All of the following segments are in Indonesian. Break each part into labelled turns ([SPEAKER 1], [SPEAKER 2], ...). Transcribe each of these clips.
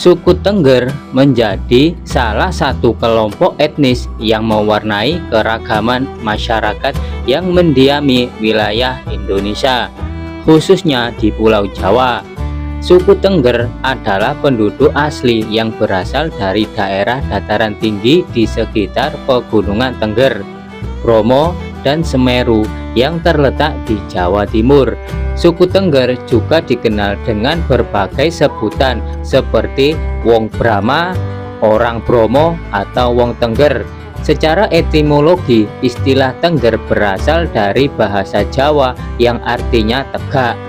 [SPEAKER 1] Suku Tengger menjadi salah satu kelompok etnis yang mewarnai keragaman masyarakat yang mendiami wilayah Indonesia, khususnya di Pulau Jawa. Suku Tengger adalah penduduk asli yang berasal dari daerah dataran tinggi di sekitar Pegunungan Tengger, Bromo, dan Semeru yang terletak di Jawa Timur. Suku Tengger juga dikenal dengan berbagai sebutan seperti Wong Brahma, orang Bromo, atau Wong Tengger. Secara etimologi, istilah Tengger berasal dari bahasa Jawa yang artinya tegak,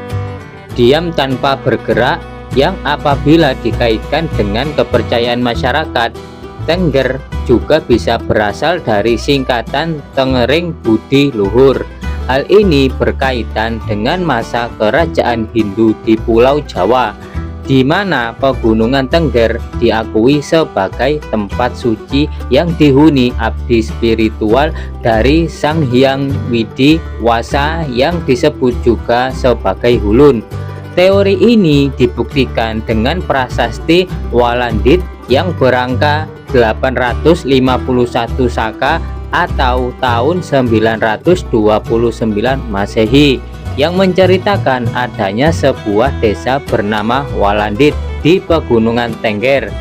[SPEAKER 1] diam tanpa bergerak, yang apabila dikaitkan dengan kepercayaan masyarakat, Tengger juga bisa berasal dari singkatan Tengering Budi Luhur. Hal ini berkaitan dengan masa kerajaan Hindu di Pulau Jawa, di mana Pegunungan Tengger diakui sebagai tempat suci yang dihuni abdi spiritual dari Sang Hyang Widi Wasa yang disebut juga sebagai Hulun. Teori ini dibuktikan dengan prasasti Walandit yang berangka 851 Saka atau tahun 929 Masehi, yang menceritakan adanya sebuah desa bernama Walandit di Pegunungan Tengger,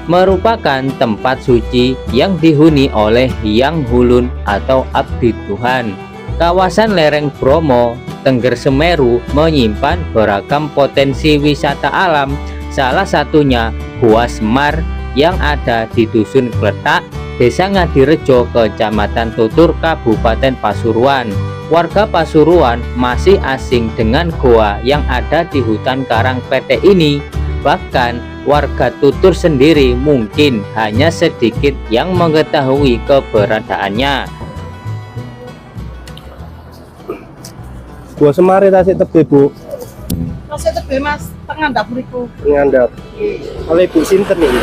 [SPEAKER 1] merupakan tempat suci yang dihuni oleh Hyang Hulun atau abdi Tuhan. Kawasan lereng Bromo, Tengger Semeru menyimpan beragam potensi wisata alam, salah satunya Gua Semar yang ada di Dusun Kletak, Desa Ngadirejo, Kecamatan Tutur, Kabupaten Pasuruan. Warga Pasuruan masih asing dengan goa yang ada di hutan karang pete ini. Bahkan warga Tutur sendiri mungkin hanya sedikit yang mengetahui keberadaannya.
[SPEAKER 2] Gua Semar tasik tebe, Bu.
[SPEAKER 3] Tasik tebe, Mas, tengandap mriku.
[SPEAKER 2] Ngandap. Oleh Bu sinten iki?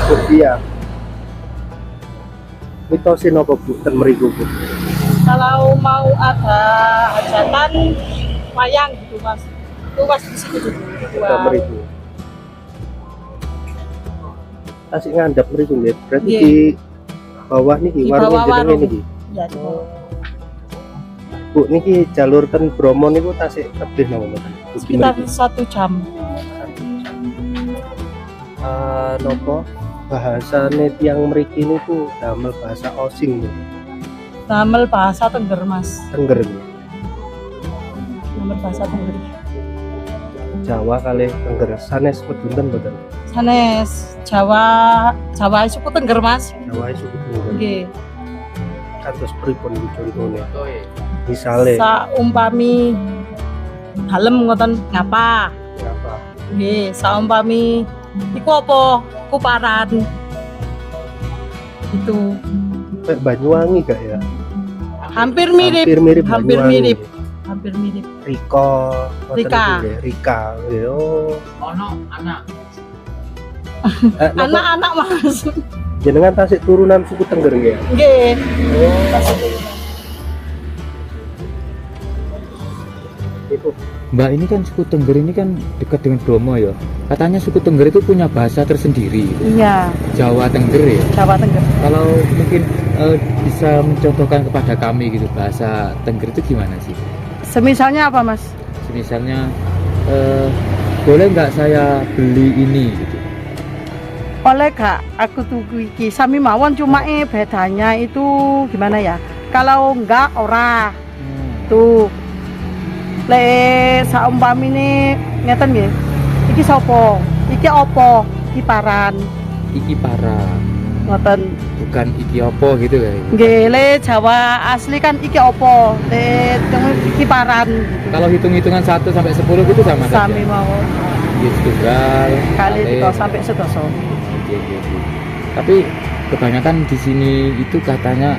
[SPEAKER 2] Bu Dia. Mitosin apa Bu ten mriku, Bu?
[SPEAKER 3] Kalau mau ada hajatan wayang gitu, Mas. Itu Mas di situ dulu.
[SPEAKER 2] Kita mriku. Tasik ngandap mriku nggih. Berarti
[SPEAKER 3] Iya.
[SPEAKER 2] di bawah niki
[SPEAKER 3] Di
[SPEAKER 2] warung
[SPEAKER 3] bawah
[SPEAKER 2] jenenge
[SPEAKER 3] warung.
[SPEAKER 2] niki.
[SPEAKER 3] Ya, di bawah.
[SPEAKER 2] Bu niki jalur ten Bromo niku tasik tebih napa mboten?
[SPEAKER 3] Sekitar 1 jam.
[SPEAKER 2] Nopo bahasane tiang mriki niku damel bahasa Osing niku.
[SPEAKER 3] Damel bahasa Tengger, Mas.
[SPEAKER 2] Tengger niku.
[SPEAKER 3] Damel bahasa Tengger.
[SPEAKER 2] Jawa kali Tengger sanes pedunten mboten?
[SPEAKER 3] Sanes Jawa, Jawa suku Tengger, Mas.
[SPEAKER 2] Jawa suku Tengger.
[SPEAKER 3] Nggih.
[SPEAKER 2] Kados pripun iki contone? Misale
[SPEAKER 3] Saumpami dalem ngoten ngapa?
[SPEAKER 2] apa?
[SPEAKER 3] Nggih, saumpami iku apa? Kuparan. Itu
[SPEAKER 2] Kayak Banyuwangi gak ya?
[SPEAKER 3] hampir mirip.
[SPEAKER 2] Hampir mirip
[SPEAKER 3] Hampir
[SPEAKER 2] Banyuwangi.
[SPEAKER 3] mirip. Hampir mirip.
[SPEAKER 2] Rika, ngoten
[SPEAKER 3] Rika.
[SPEAKER 2] niku nggih, Rika. Nggih, oh.
[SPEAKER 4] Ono anak
[SPEAKER 2] Nopo,
[SPEAKER 3] Anak-anak, Mas.
[SPEAKER 2] jenengan tasik turunan suku Tengger nggih ya?
[SPEAKER 3] Nggih.
[SPEAKER 2] Itu
[SPEAKER 4] Mbak, ini kan suku Tengger ini kan dekat dengan Bromo ya. Katanya suku Tengger itu punya bahasa tersendiri,
[SPEAKER 3] Iya,
[SPEAKER 4] Jawa Tengger ya.
[SPEAKER 3] Jawa Tengger.
[SPEAKER 4] Kalau mungkin bisa mencontohkan kepada kami gitu, bahasa Tengger itu gimana sih?
[SPEAKER 3] Semisalnya apa, Mas?
[SPEAKER 4] Misalnya boleh nggak saya beli ini gitu?
[SPEAKER 3] Oleh gak aku tuku iki sami mawon, cuma bedanya itu gimana ya? Kalau enggak ora tuh le saumpamine ngeten nggih. Iki sapa? Iki opo? Iki paran.
[SPEAKER 4] Iki para,
[SPEAKER 3] Ngoten.
[SPEAKER 4] bukan iki opo gitu kayak.
[SPEAKER 3] Nggih, le Jawa asli kan iki opo? Le iki paran gitu.
[SPEAKER 4] Kalau hitung-hitungan 1 sampai 10 gitu sama
[SPEAKER 3] Sami
[SPEAKER 4] saja.
[SPEAKER 3] mawon.
[SPEAKER 4] Gitu tunggal,
[SPEAKER 3] Kali
[SPEAKER 4] kali.
[SPEAKER 3] 3 sampai 11.
[SPEAKER 4] Iya. Tapi kebanyakan di sini itu katanya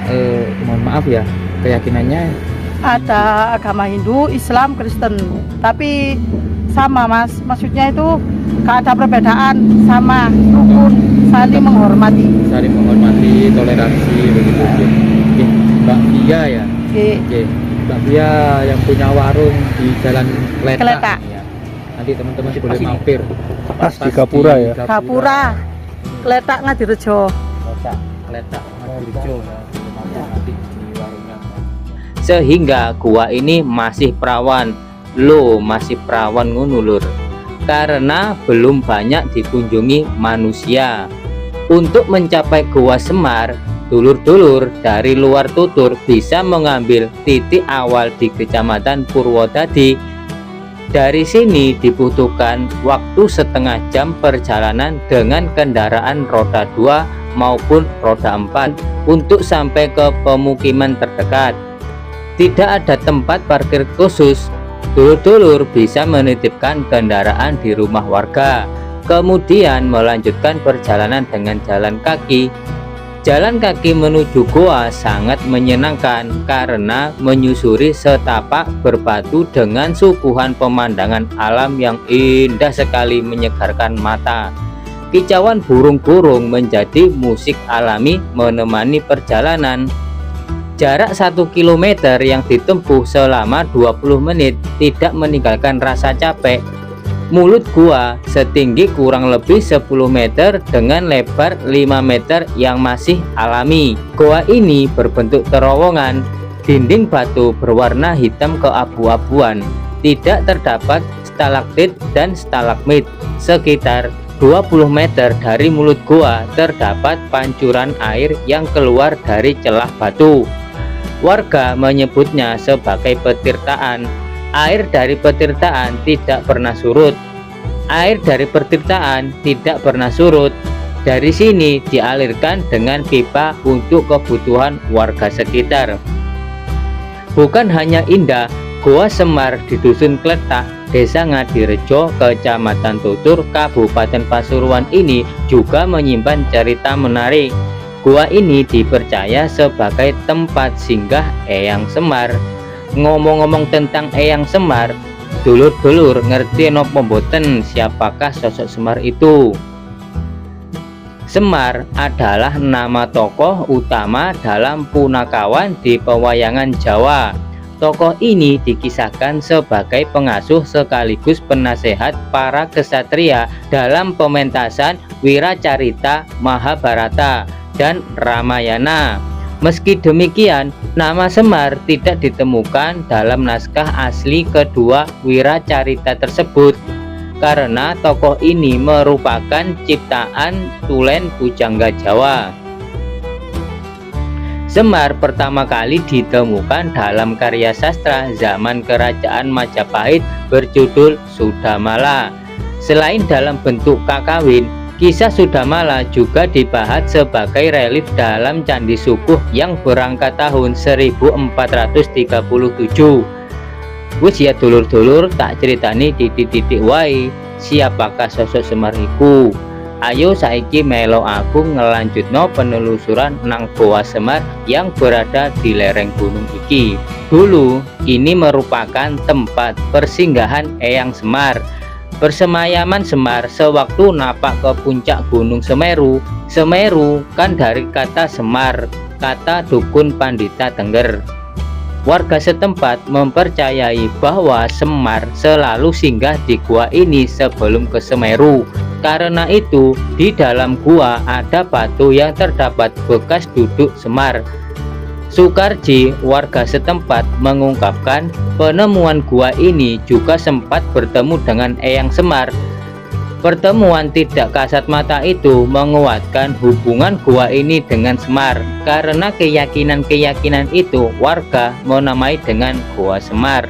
[SPEAKER 4] mohon maaf ya, keyakinannya
[SPEAKER 3] Ada agama Hindu, Islam, Kristen. Tapi sama, Mas. Maksudnya itu gak ada perbedaan, sama rukun, saling menghormati.
[SPEAKER 4] saling menghormati, toleransi begitu. Oke, Mbak Bia ya.
[SPEAKER 3] Oke.
[SPEAKER 4] Oke, Mbak Bia yang punya warung di Jalan Kletak.
[SPEAKER 3] Kletak.
[SPEAKER 4] Ya. nanti teman-teman boleh mampir
[SPEAKER 2] Pas di Gapura ya.
[SPEAKER 3] Gapura letak Ngadirejo.
[SPEAKER 4] letak Ngadirejo ya. Boleh mampir nanti di warungnya.
[SPEAKER 1] Sehingga gua ini masih perawan. Loh, masih perawan ngono lur. Karena belum banyak dikunjungi manusia. Untuk mencapai Gua Semar, dulur-dulur dari luar Tutur bisa mengambil titik awal di Kecamatan Purwodadi. Dari sini dibutuhkan waktu setengah jam perjalanan dengan kendaraan roda 2 maupun roda 4 untuk sampai ke pemukiman terdekat. Tidak ada tempat parkir khusus. Dulur-dulur bisa menitipkan kendaraan di rumah warga, kemudian melanjutkan perjalanan dengan jalan kaki. Jalan kaki menuju goa sangat menyenangkan karena menyusuri setapak berbatu dengan suguhan pemandangan alam yang indah sekali, menyegarkan mata. Kicauan burung-burung menjadi musik alami menemani perjalanan. Jarak 1 km yang ditempuh selama 20 menit tidak meninggalkan rasa capek. Mulut gua setinggi kurang lebih 10 meter dengan lebar 5 meter yang masih alami. Goa ini berbentuk terowongan, dinding batu berwarna hitam keabu-abuan. Tidak terdapat stalaktit dan stalagmit. Sekitar 20 meter dari mulut gua terdapat pancuran air yang keluar dari celah batu. Warga menyebutnya sebagai petirtaan. Air dari petirtaan tidak pernah surut. Air dari petirtaan tidak pernah surut. Dari sini dialirkan dengan pipa untuk kebutuhan warga sekitar. Bukan hanya indah, Goa Semar di Dusun Kletak, Desa Ngadirejo, Kecamatan Tutur, Kabupaten Pasuruan ini juga menyimpan cerita menarik. Gua ini dipercaya sebagai tempat singgah Eyang Semar. Ngomong-ngomong tentang Eyang Semar, dulur-dulur ngerti nopo mboten siapakah sosok Semar itu? Semar adalah nama tokoh utama dalam punakawan di pewayangan Jawa. Tokoh ini dikisahkan sebagai pengasuh sekaligus penasehat para kesatria dalam pementasan Wiracarita Mahabharata dan Ramayana. Meski demikian, nama Semar tidak ditemukan dalam naskah asli kedua Wiracarita tersebut karena tokoh ini merupakan ciptaan tulen pujangga Jawa. Semar pertama kali ditemukan dalam karya sastra zaman Kerajaan Majapahit berjudul Sudamala. Selain dalam bentuk kakawin, kisah Sudamala juga dibahas sebagai relief dalam Candi Sukuh yang berangkat tahun 1437. Wis ya dulur-dulur, tak ceritani titik-titik wae siapakah sosok Semar iku. Ayo saiki melo aku ngelanjutno penelusuran nang Goa Semar yang berada di lereng gunung iki. Dulu ini merupakan tempat persinggahan Eyang Semar. Persemayaman Semar sewaktu napak ke puncak Gunung Semeru. Semeru kan dari kata Semar, kata dukun Pandita Tengger. Warga setempat mempercayai bahwa Semar selalu singgah di gua ini sebelum ke Semeru. Karena itu, di dalam gua ada batu yang terdapat bekas duduk Semar. Sukarji, warga setempat, mengungkapkan penemuan gua ini juga sempat bertemu dengan Eyang Semar. Pertemuan tidak kasat mata itu menguatkan hubungan gua ini dengan Semar. Karena keyakinan-keyakinan itu, warga menamai dengan Goa Semar.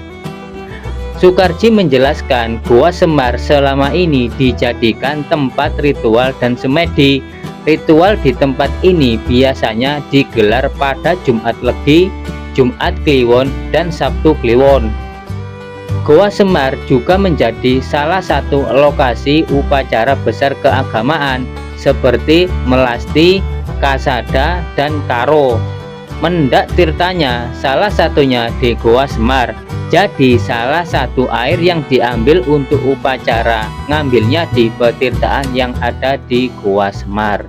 [SPEAKER 1] Sukarji menjelaskan Goa Semar selama ini dijadikan tempat ritual dan semedi. Ritual di tempat ini biasanya digelar pada Jumat Legi, Jumat Kliwon, dan Sabtu Kliwon. Goa Semar juga menjadi salah satu lokasi upacara besar keagamaan seperti melasti, kasada, dan karo. Mendak tirtanya salah satunya di Goa Semar. Jadi salah satu air yang diambil untuk upacara ngambilnya di petirtaan yang ada di Goa Semar.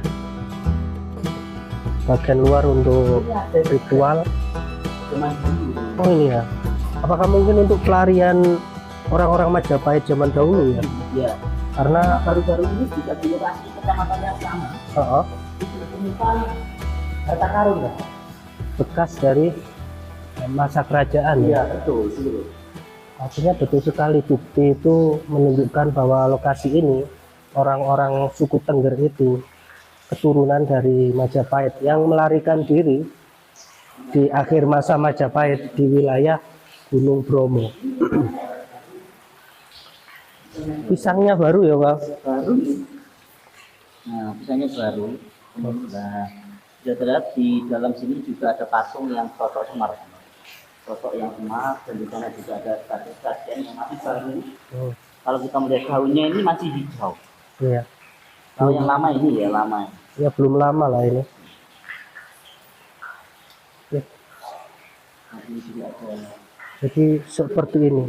[SPEAKER 2] Bagian luar untuk ritual. Oh ini ya. Apakah mungkin untuk pelarian orang-orang Majapahit zaman dahulu ya.
[SPEAKER 1] Ya,
[SPEAKER 2] Karena
[SPEAKER 1] baru-baru ini juga di lokasi kecamatan yang sama
[SPEAKER 2] oh,
[SPEAKER 1] ditemukan harta karun ya.
[SPEAKER 2] bekas dari masa kerajaan ya.
[SPEAKER 1] Betul.
[SPEAKER 2] Artinya betul sekali, bukti itu menunjukkan bahwa lokasi ini orang-orang suku Tengger itu keturunan dari Majapahit yang melarikan diri di akhir masa Majapahit di wilayah Gunung Bromo. Pisangnya baru ya, Pak?
[SPEAKER 1] Baru. Nah, misalnya baru. Nah, sudah terlihat di dalam sini juga ada patung yang sosok Semar. Sosok yang Semar, dan di sana juga ada stasiun yang masih baru.
[SPEAKER 2] Oh,
[SPEAKER 1] Kalau kita melihat daunnya ini masih hijau.
[SPEAKER 2] iya.
[SPEAKER 1] Kalau yang lama ini ya lama.
[SPEAKER 2] Ya belum lama lah ini. Ya,
[SPEAKER 1] Nah, ini juga ada.
[SPEAKER 2] jadi seperti ini.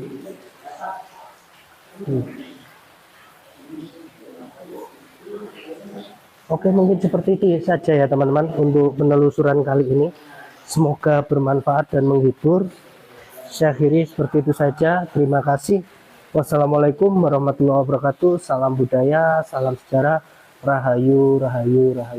[SPEAKER 2] Oke, mungkin seperti itu saja ya teman-teman untuk penelusuran kali ini. Semoga bermanfaat dan menghibur. Saya akhiri seperti itu saja. Terima kasih. Wassalamualaikum warahmatullahi wabarakatuh. Salam budaya, salam sejarah. Rahayu, rahayu, rahayu.